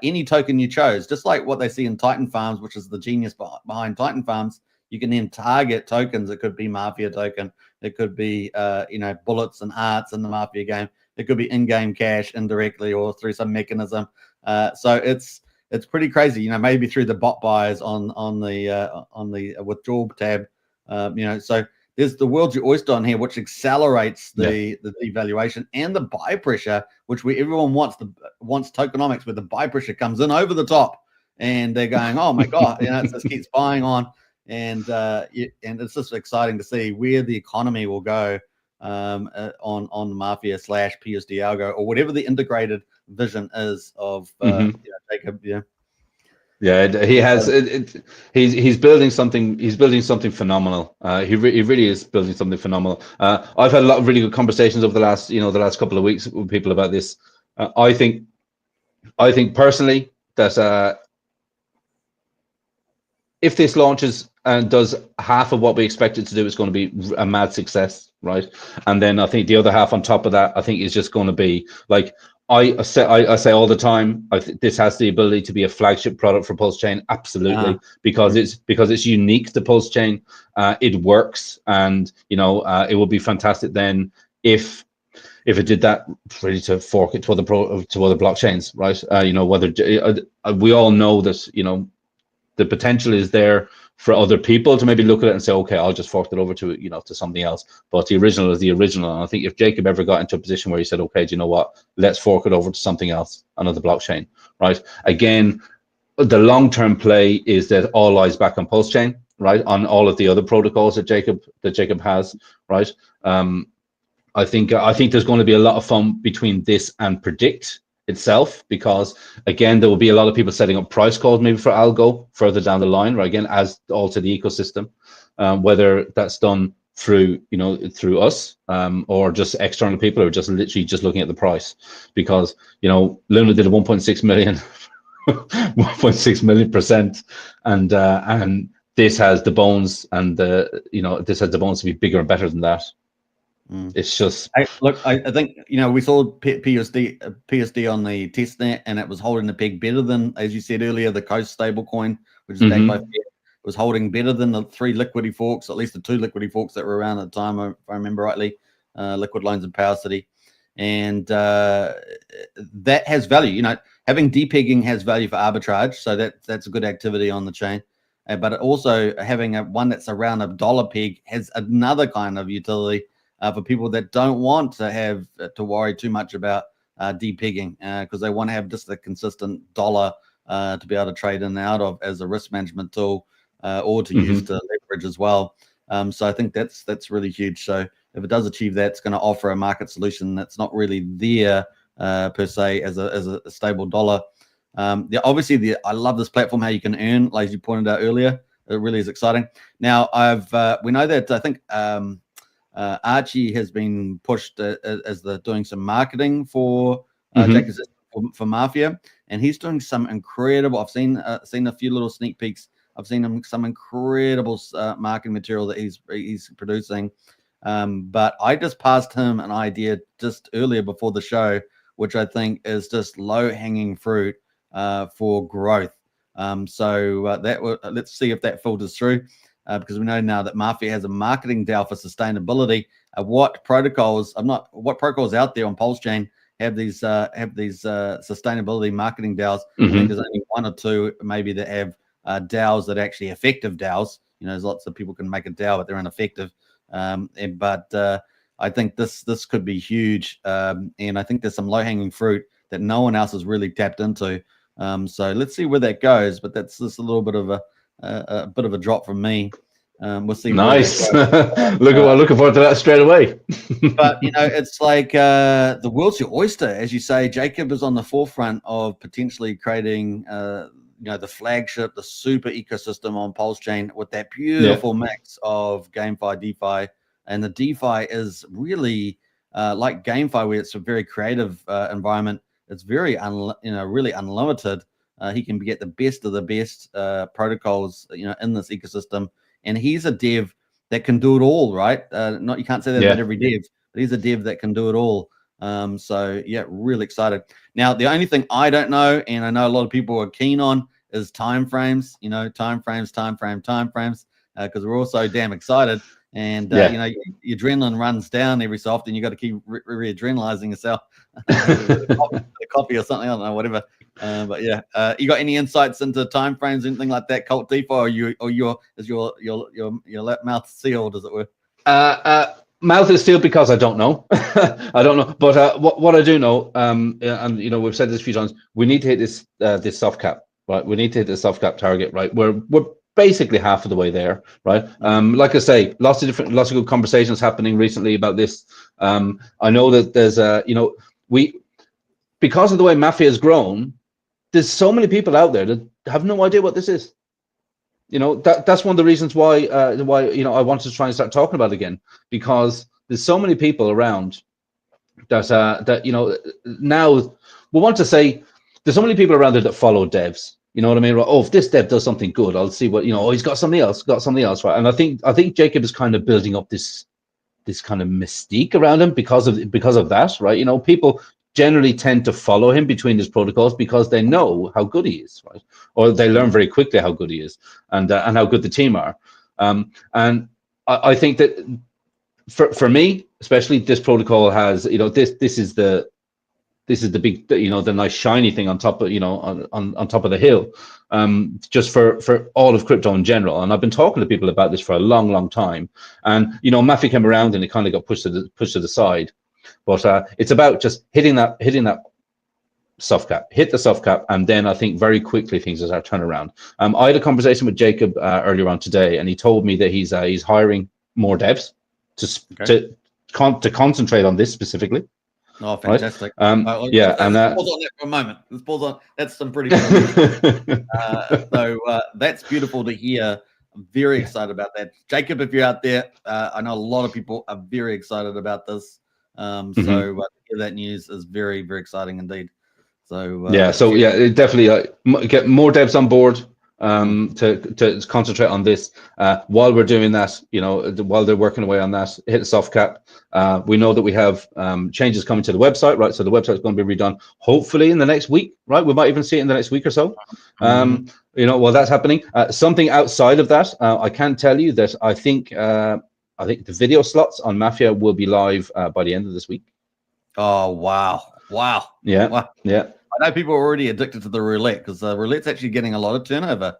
any token you chose, just like what they see in Titan Farms, which is the genius behind Titan Farms. You can then target tokens. It could be Mafia token. It could be, bullets and hearts in the Mafia game. It could be in-game cash indirectly or through some mechanism. So it's pretty crazy. Maybe through the bot buyers on the withdrawal tab. So there's the world's your oyster on here, which accelerates the devaluation and the buy pressure, which everyone wants tokenomics, where the buy pressure comes in over the top, and they're going, oh my god, it just keeps buying on. And it's just exciting to see where the economy will go on the Mafia / PSD algo, or whatever the integrated vision is of Jacob. Yeah, he has. He's building something. He's building something phenomenal. He really is building something phenomenal. I've had a lot of really good conversations over the last couple of weeks with people about this. I think personally that if this launches and does half of what we expect it to do, it's going to be a mad success, right? And then I think the other half on top of that, I think is just going to be like, I say all the time, this has the ability to be a flagship product for Pulse Chain, absolutely, because it's unique to Pulse Chain. It works, and it would be fantastic then if it did that, ready to fork it to other blockchains, right? Whether we all know that the potential is there for other people to maybe look at it and say, okay, I'll just fork it over to to something else. But the original is the original. And I think if Jacob ever got into a position where he said, okay, do you know what? Let's fork it over to something else, another blockchain, right? Again, the long-term play is that all lies back on Pulse Chain, right? On all of the other protocols that Jacob has, right? I think there's going to be a lot of fun between this and Predict itself, because again, there will be a lot of people setting up price calls maybe for algo further down the line, right? Again, as all to the ecosystem, whether that's done through us or just external people who are just literally just looking at the price, because Luna did a 1.6 million 1.6 million %, and this has the bones, and this has the bones to be bigger and better than that. It's just I think we saw PSD on the testnet, and it was holding the peg better than, as you said earlier, the Coast stablecoin, which is backed by Fed, was holding better than the 3 liquidity forks, at least the 2 liquidity forks that were around at the time, if I remember rightly, Liquid Loans and Power City, and that has value. Having depegging has value for arbitrage, so that's a good activity on the chain. But also having one that's around $1 peg has another kind of utility. For people that don't want to have to worry too much about depegging because they want to have just a consistent dollar to be able to trade in and out of as a risk management tool or to use to leverage as well. So I think that's really huge. So if it does achieve that, it's going to offer a market solution that's not really there per se as a stable dollar. Obviously, I love this platform, how you can earn, like you pointed out earlier. It really is exciting. Now, we know that I think Archie has been pushed as doing some marketing for Jacob's for Mafia, and he's doing some incredible. I've seen a few little sneak peeks. I've seen some incredible marketing material that he's producing. But I just passed him an idea just earlier before the show, which I think is just low-hanging fruit for growth. Let's see if that filters through, because we know now that Mafia has a marketing DAO for sustainability. What protocols out there on Pulse Chain have these sustainability marketing DAOs? I think there's only one or two maybe that have DAOs that are actually effective DAOs. There's lots of people can make a DAO, but they're ineffective. But I think this could be huge, and I think there's some low-hanging fruit that no one else has really tapped into. So let's see where that goes. But that's just a little bit of a drop from me. We'll see. Nice. Looking forward to that straight away. But it's like the world's your oyster, as you say. Jacob is on the forefront of potentially creating, the flagship, the super ecosystem on Pulse Chain with that beautiful mix of GameFi, DeFi, and the DeFi is really like GameFi, where it's a very creative environment. It's very really unlimited. He can get the best of the best protocols, in this ecosystem. And he's a dev that can do it all, right? You can't say that about every dev, but he's a dev that can do it all. So yeah, really excited. Now, the only thing I don't know, and I know a lot of people are keen on, is timeframes. Timeframes, because we're all so damn excited. And your adrenaline runs down every so often. You got to keep re-adrenalizing yourself with a coffee or something. I don't know, whatever. But yeah, you got any insights into timeframes, anything like that? KvltDeFi, is your mouth sealed, as it were? Mouth is sealed because I don't know. I don't know. But what I do know, and we've said this a few times, we need to hit this soft cap, right? We need to hit the soft cap target, right? We're basically half of the way there, right? Like I say, lots of good conversations happening recently about this. I know that there's because of the way Mafia has grown, there's so many people out there that have no idea what this is. That's one of the reasons why I wanted to try and start talking about it again, because there's so many people around that now we want to say there's so many people around there that follow devs. You know what I mean? Oh, if this dev does something good, I'll see what he's got something else, right? And I think Jacob is kind of building up this kind of mystique around him because of that, right? People generally tend to follow him between his protocols because they know how good he is, right? Or they learn very quickly how good he is and how good the team are. And I think that for me, especially, this protocol has, this is the big, the nice shiny thing on top of, on top of the hill, just for all of crypto in general. And I've been talking to people about this for a long, long time. And, Mafia came around and it kind of got pushed to the side. But it's about just hitting that soft cap, hit the soft cap, and then I think very quickly things will start turning around. I had a conversation with Jacob earlier on today, and he told me that he's hiring more devs to concentrate on this specifically. Oh, fantastic! Right? And let's pause on that for a moment. Let's pause on. That's some pretty good. So that's beautiful to hear. I'm very excited about that, Jacob. If you're out there, I know a lot of people are very excited about this. So to hear that news is very, very exciting indeed. So definitely get more devs on board to concentrate on this. While we're doing that, while they're working away on that, hit the soft cap. We know that we have changes coming to the website, right? So the website's going to be redone hopefully in the next week, right? We might even see it in the next week or so. While that's happening, something outside of that, I can tell you that I think the video slots on Mafia will be live by the end of this week. Oh, wow. Yeah. Wow. Yeah. I know people are already addicted to the roulette because the roulette's actually getting a lot of turnover.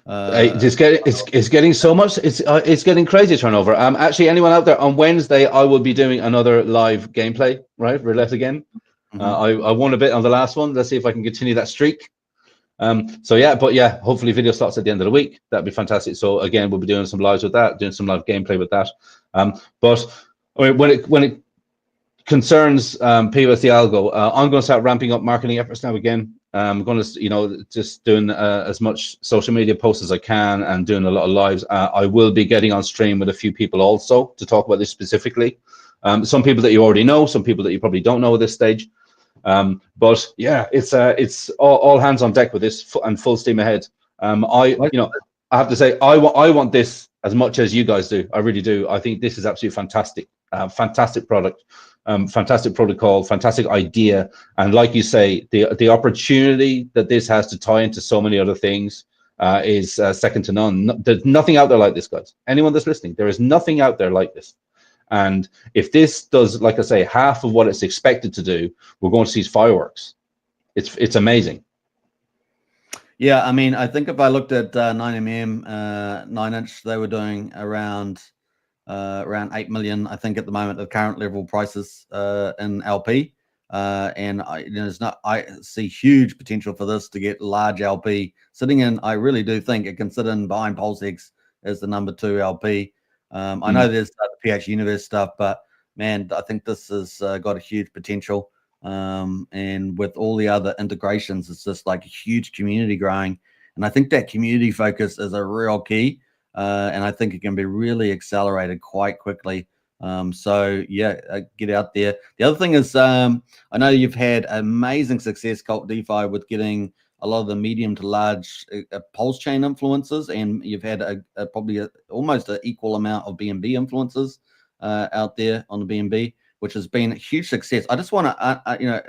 It's getting so much. It's getting crazy turnover. Actually, anyone out there, on Wednesday, I will be doing another live gameplay, right? Roulette again. I won a bit on the last one. Let's see if I can continue that streak. So yeah, but yeah, hopefully video starts at the end of the week. That'd be fantastic. So again, we'll be doing some lives with that, doing some live gameplay with that. But I mean, when it concerns POSD Algo, I'm going to start ramping up marketing efforts now again. I'm going to, just doing as much social media posts as I can and doing a lot of lives. I will be getting on stream with a few people also to talk about this specifically. Some people that you already know, some people that you probably don't know at this stage. But yeah, it's all hands on deck with this and full steam ahead. I have to say, I want this as much as you guys do. I really do. I think this is absolutely fantastic. Fantastic product, fantastic protocol, fantastic idea. And like you say, the opportunity that this has to tie into so many other things is second to none. There's nothing out there like this, guys. Anyone that's listening, there is nothing out there like this. And if this does, like I say, half of what it's expected to do, we're going to see fireworks. It's amazing. Yeah, I mean, I think if I looked at 9mm 9-inch, they were doing around 8 million, I think, at the moment at current level prices in LP. And I see huge potential for this to get large LP sitting in. I really do think it can sit in behind PulseX as the number 2 LP. I know there's the PH Universe stuff, but man, I think this has got a huge potential. And with all the other integrations, it's just like a huge community growing. And I think that community focus is a real key. And I think it can be really accelerated quite quickly. So yeah, get out there. The other thing is, I know you've had amazing success, KvltDeFi, with getting a lot of the medium to large pulse chain influencers, and you've had probably almost an equal amount of BNB influencers out there on the BNB, which has been a huge success. I just want to,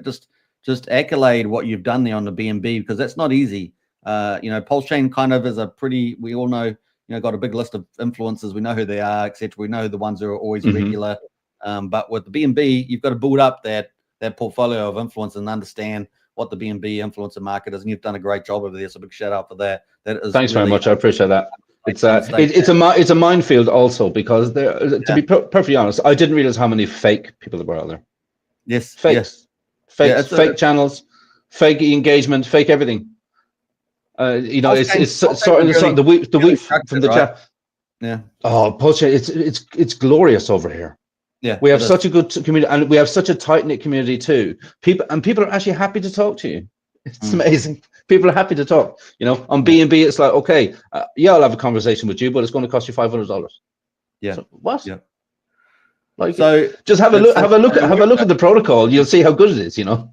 just accolade what you've done there on the BNB, because that's not easy. Pulse chain kind of is we all know, got a big list of influencers. We know who they are, etc. We know the ones who are always regular. But with the BNB, you've got to build up that portfolio of influence and understand what the BNB influencer market is, and you've done a great job over there. So big shout out for that. Thanks very much. I appreciate that. It's a minefield also, because to be perfectly honest, I didn't realize how many fake people there were out there. Yes, fakes, fake channels, fake engagement, fake everything. It's sort of the week from the chat. Yeah. Oh, Pulse chain, it's glorious over here. Yeah, we have such a good community, and we have such a tight-knit community too. People are actually happy to talk to you. It's amazing. People are happy to talk. On BNB, it's like, okay, I'll have a conversation with you, but it's going to cost you $500. Yeah. So, what? Yeah. So just have a look at the protocol. You'll see how good it is. Yeah,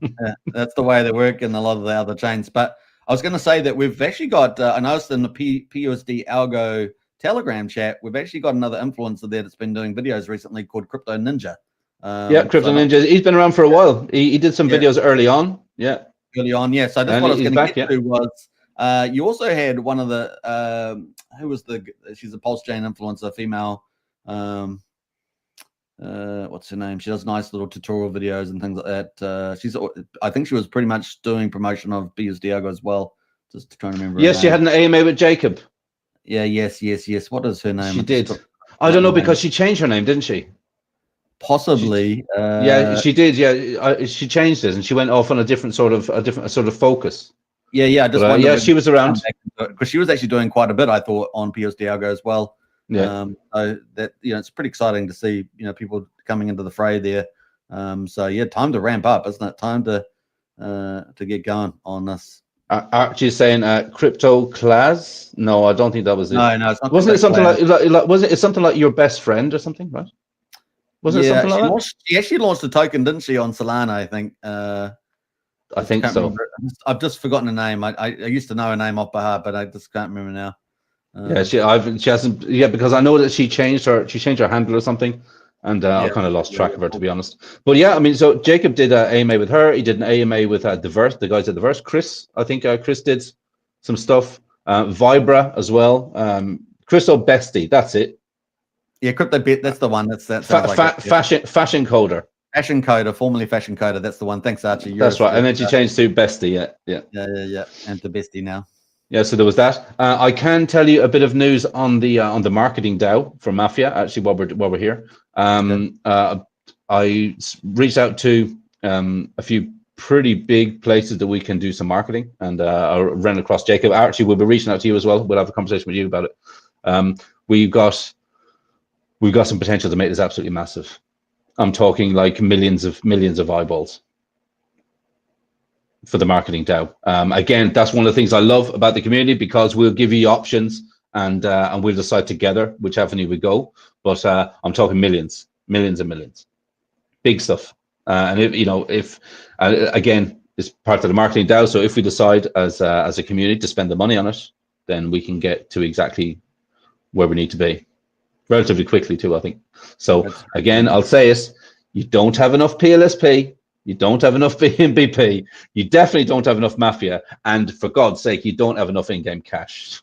that's the way they work in a lot of the other chains. But I was going to say that we've actually got. I noticed in the PUSD Algo Telegram chat, we've actually got another influencer there that's been doing videos recently called Crypto Ninja. Crypto Ninja. He's been around for a while. He did some videos early on. Yeah. Early on, yeah. So that's what I was going to get to was you also had one of the she's a Pulse Chain influencer, female. What's her name? She does nice little tutorial videos and things like that. I think she was pretty much doing promotion of BSD Algo as well. Just trying to remember. Yes, she had an AMA with Jacob. Yeah, yes. What is her name? She did. I don't know, because she changed her name, didn't she? Possibly. Yeah, she did. Yeah, she changed it and she went off on a different sort of focus. Yeah. She was around, because she was actually doing quite a bit, I thought, on PSD Algo as well. Yeah. So that it's pretty exciting to see people coming into the fray there. So yeah, time to ramp up, isn't it? Time to get going on this. Archie's saying crypto class. No, I don't think that was it. No, it's not. Wasn't it something like wasn't it something like your best friend or something, right? Wasn't it something like that? She actually launched a token, didn't she, on Solana, I think. I think so. Remember. I've just forgotten her name. I used to know her name off by heart, but I just can't remember now. She hasn't. Yeah, because I know that she changed her handle or something, and I kind of lost track of her, to be honest. But yeah, I mean, so Jacob did an AMA with her. He did an AMA with Diverse, the guys at Diverse. Chris, I think Chris did some stuff. Vibra as well. Crystal Bestie, that's it. Yeah, CryptoBit, that's the one. Fashion Coder. Fashion Coder, formerly Fashion Coder. That's the one. Thanks, Archie. That's right. And then she changed to Bestie. Yeah. And to Bestie now. Yeah, so there was that. I can tell you a bit of news on the marketing DAO from Mafia. Actually, while we're here, I reached out to a few pretty big places that we can do some marketing, and I'll run across Jacob. Actually, we'll be reaching out to you as well. We'll have a conversation with you about it. We've got some potential to make this absolutely massive. I'm talking like millions of eyeballs for the marketing DAO. Again, that's one of the things I love about the community, because we'll give you options, and we'll decide together which avenue we go. But I'm talking millions and millions, big stuff. And if again, it's part of the marketing DAO. So if we decide as a community to spend the money on it, then we can get to exactly where we need to be relatively quickly too, I think. So again, I'll say it: you don't have enough PLSP, you don't have enough BNBP, you definitely don't have enough Mafia, and for God's sake, you don't have enough in-game cash.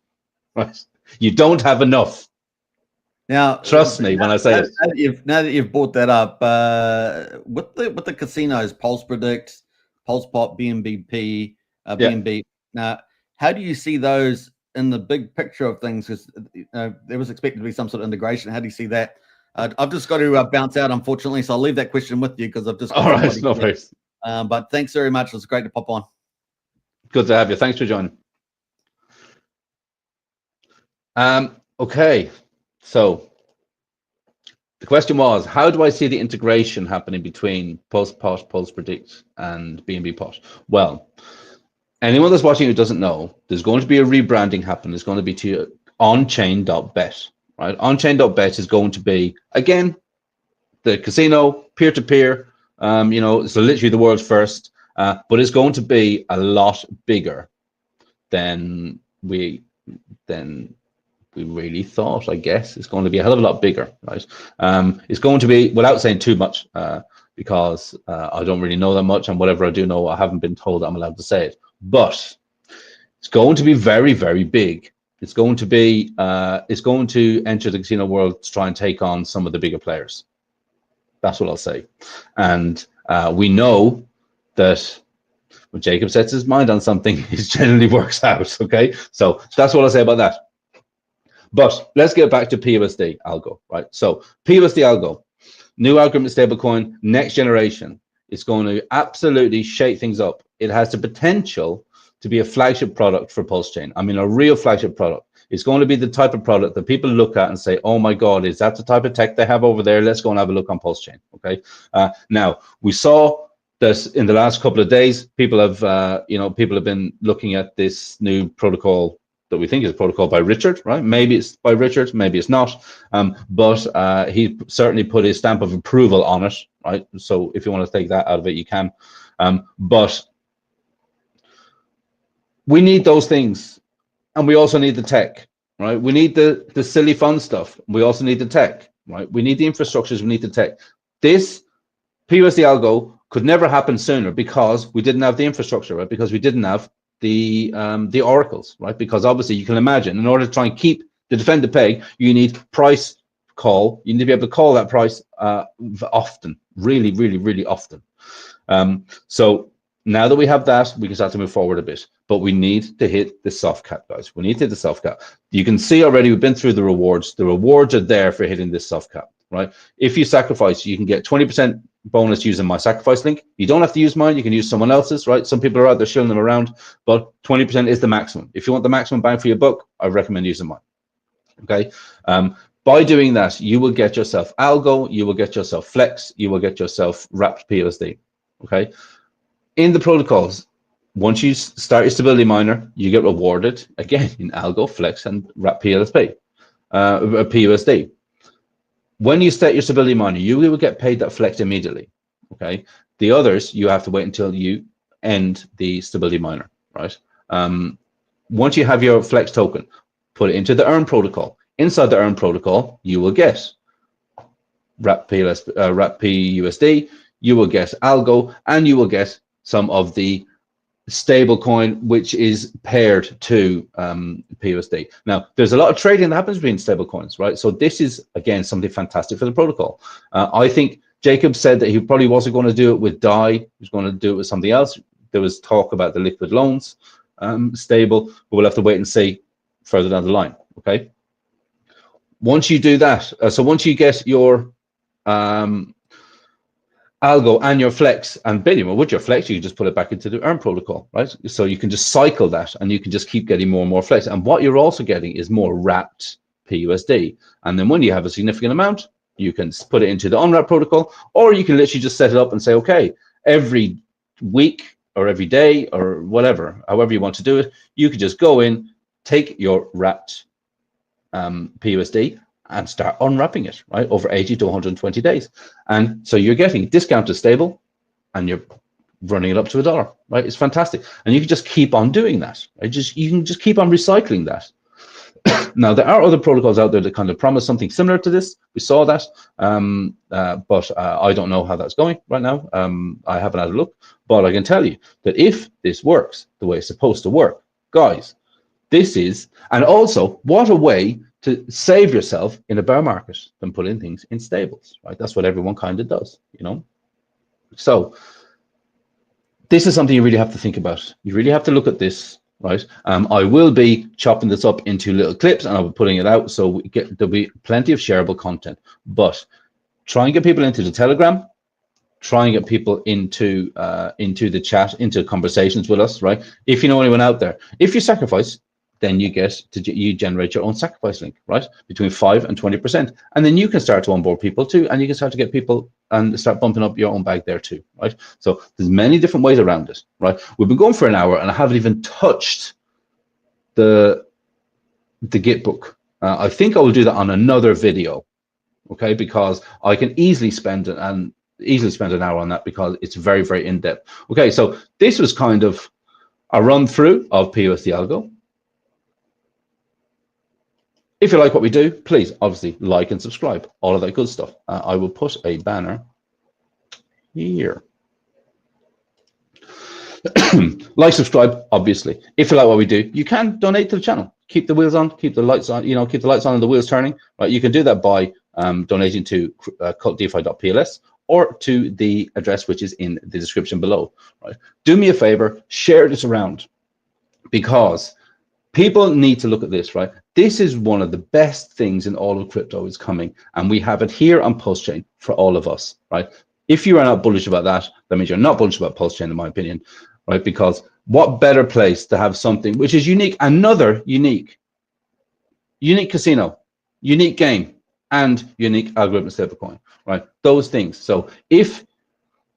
Right? You don't have enough. Now, trust me when I say it. Now that you've brought that up, with the casinos, Pulse Predict, Pulse Pop, BNBP, BNB. Now, how do you see those in the big picture of things? Because there was expected to be some sort of integration. How do you see that? I've just got to bounce out, unfortunately, so I'll leave that question with you, because I've just got all right, no worries. But thanks very much. It was great to pop on. Good to have you. Thanks for joining. Okay, so the question was, how do I see the integration happening between Pulse Pot, Pulse Predict, and BNB Pot? Well, anyone that's watching who doesn't know, there's going to be a rebranding happen. There's going to be to onchain.bet, right? Onchain.bet is going to be, again, the casino, peer-to-peer, so literally the world's first, but it's going to be a lot bigger than we really thought. I guess it's going to be a hell of a lot bigger, right? It's going to be, without saying too much, because I don't really know that much, and whatever I do know, I haven't been told I'm allowed to say it. But it's going to be very, very big. It's going to be, it's going to enter the casino world to try and take on some of the bigger players. That's what I'll say. And we know that when Jacob sets his mind on something, it generally works out. Okay, so that's what I'll say about that. But let's get back to PUSD algo, right? So PUSD algo, new algorithmic stablecoin, next generation. It's going to absolutely shake things up. It has the potential to be a flagship product for Pulse Chain. I mean, a real flagship product. It's going to be the type of product that people look at and say, oh my God, is that the type of tech they have over there? Let's go and have a look on Pulse Chain, okay? Now, we saw this in the last couple of days. People have, people have been looking at this new protocol that we think is a protocol by Richard, right? Maybe it's by Richard, maybe it's not, but he certainly put his stamp of approval on it, right? So if you want to take that out of it, you can. But we need those things, and we also need the tech, right? We need the silly fun stuff. We also need the tech, right? We need the infrastructures, we need the tech. This PUSD algo could never happen sooner because we didn't have the infrastructure, right? Because we didn't have the oracles, right? Because obviously you can imagine, in order to try and keep the defend the peg, you need price call. You need to be able to call that price often, really, really, really often. So now that we have that, we can start to move forward a bit, but we need to hit the soft cap, guys. We need to hit the soft cap. You can see already, we've been through the rewards. The rewards are there for hitting this soft cap, right? If you sacrifice, you can get 20% bonus using my sacrifice link. You don't have to use mine. You can use someone else's, right? Some people are out there shilling them around, but 20% is the maximum. If you want the maximum bang for your buck, I recommend using mine, okay? By doing that, you will get yourself algo, you will get yourself flex, you will get yourself wrapped PUSD, okay? In the protocols, once you start your stability miner, you get rewarded again in algo, flex, and wrap PUSD. When you set your stability miner, you will get paid that flex immediately. Okay. The others, you have to wait until you end the stability miner, right? Once you have your flex token, put it into the earn protocol. Inside the earn protocol, you will get wrap PUSD, you will get algo, and you will get some of the stablecoin, which is paired to PUSD. Now, there's a lot of trading that happens between stablecoins, right? So this is, again, something fantastic for the protocol. I think Jacob said that he probably wasn't going to do it with DAI. He was going to do it with something else. There was talk about the liquid loans stable, but we'll have to wait and see further down the line, okay? Once you do that, so once you get your algo and your flex, and basically with your flex, you can just put it back into the earn protocol, right? So you can just cycle that, and you can just keep getting more and more flex. And what you're also getting is more wrapped PUSD. And then when you have a significant amount, you can put it into the unwrapped protocol, or you can literally just set it up and say, okay, every week or every day or whatever, however you want to do it, you could just go in, take your wrapped PUSD and start unwrapping it, right, over 80 to 120 days. And so you're getting discounted stable and you're running it up to $1, right? It's fantastic. And you can just keep on doing that, right? You can just keep on recycling that. Now, there are other protocols out there that kind of promise something similar to this. We saw that, but I don't know how that's going right now. I haven't had a look, but I can tell you that if this works the way it's supposed to work, guys, this is, and also what a way to save yourself in a bear market than putting things in stables, right? That's what everyone kind of does, you know? So this is something you really have to think about. You really have to look at this, right? I will be chopping this up into little clips and I'll be putting it out. So there'll be plenty of shareable content, but try and get people into the Telegram, try and get people into the chat, into conversations with us, right? If you know anyone out there, if you sacrifice, then you generate your own sacrifice link, right? Between 5 and 20%. And then you can start to onboard people too, and you can start to get people and start bumping up your own bag there too, right? So there's many different ways around it, right? We've been going for an hour and I haven't even touched the Git book. I think I will do that on another video, okay? Because I can easily spend an hour on that because it's very, very in-depth. Okay, so this was kind of a run through of PUSD Algo. If you like what we do, please obviously like and subscribe, all of that good stuff. I will put a banner here. Like, subscribe, obviously. If you like what we do, you can donate to the channel. Keep the wheels on, keep the lights on, you know, keep the lights on and the wheels turning. Right? You can do that by donating to KvltDeFi.pls or to the address which is in the description below. Right? Do me a favor, share this around because people need to look at this, right? This is one of the best things in all of crypto is coming, and we have it here on PulseChain for all of us, right? If you are not bullish about that, that means you're not bullish about PulseChain, in my opinion, right? Because what better place to have something which is unique, another unique casino, unique game, and unique algorithmic stablecoin, right? Those things. So if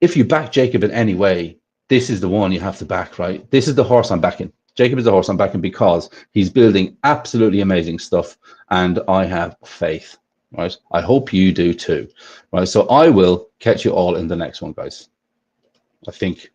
you back Jacob in any way, this is the one you have to back, right? This is the horse I'm backing. Jacob is the horse I'm backing because he's building absolutely amazing stuff, and I have faith, right? I hope you do too, right? So I will catch you all in the next one, guys. I think